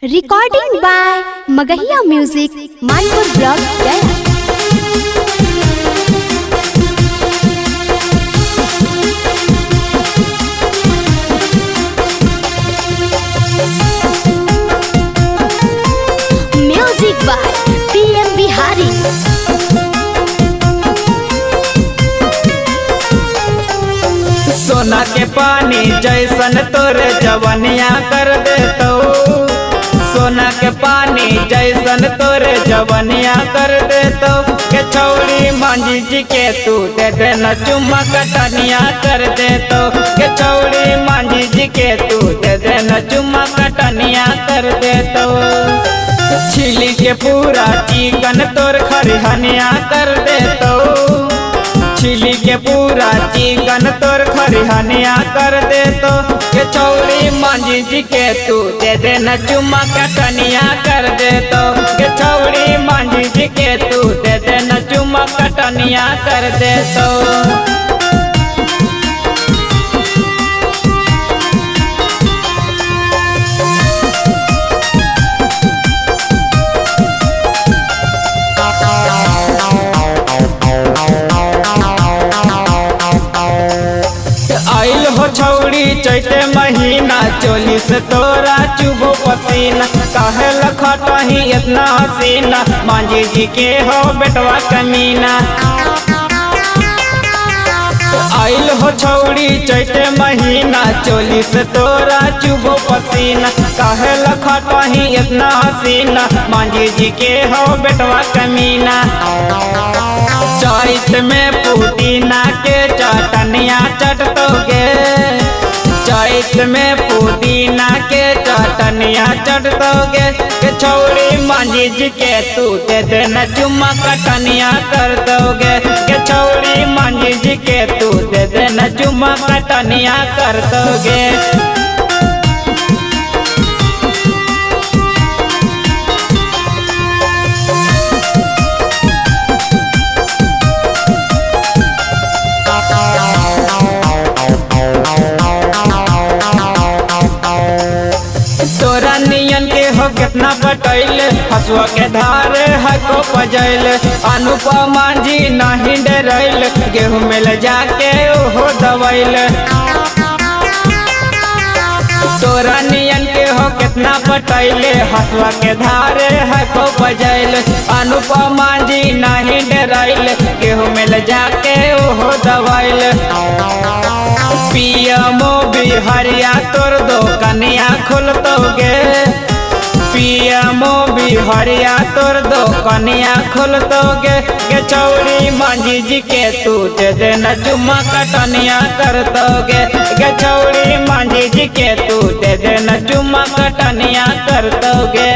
Recording by Magahiya music Manpur block Gaya. Music by PM Bihari. सोना के पानी जैसन तोरे जवनिया कर देतो। सोना के पानी जैसन तोरे जवनिया कर देतो। के छौड़ी मांझी जी के तू दे देना चुम्मा कटनिया कर देतो। के छौड़ी मांझी जी के तू दे देना चुम्मा कटनिया कर देतो। छिली के पूरा चिकन तोर खरिहनिया कर देतो। छिली के पूरा चिकन तोर खरिहनिया कर देतो। के छौड़ी मांझी जी के तू दे देना चुम्मा कटनिया कर देतो। के छौड़ी मांझी जी के तू दे देना चुम्मा कटनिया कर देतो। आइल हो छौड़ी चैते महीना चोली से तोरा चुभो पसीना। काहे लखटही इतना हसीना मांझी जी के हो बेटवा कमीना। आइल हो छौड़ी चैते महीना चोली से तोरा चुभो पसीना। काहे लखटही इतना हसीना मांझी जी के हो बेटवा कमीना। चैत में पुदीना के चटनिया चटतोगे। चैत में पुदीना के चटनिया चटतोगे। के छौड़ी मांझी जी के तू दे देना चुम्मा कटनिया कर दोगे। के छौड़ी मांझी जी के तू दे देना चुम्मा कटनिया कर दोगे। तोरा नियन के हो कितना पटैल हसुआ के धारे हको पजैल। अनुपम मांझी नहीं डरैल गेहूं में ले जाके ओहो दवैल। तोरा नियन के हो कितना पटैले हसुआ के धारे हको पजैल। अनुपम मांझी नहीं डरैल गेहूं में ले जाके ओहो दवैल। पीएमओ बिहारिया तोर दो कनिया खोलतोगे। पीएमओ बिहारिया तोर दो कनिया खोलतोगे। के छौड़ी मांझी जी के तू दे देना चुम्मा कटनिया कर दोगे। के छौड़ी मांझी जी के तू दे देना चुम्मा कटनिया कर दोगे।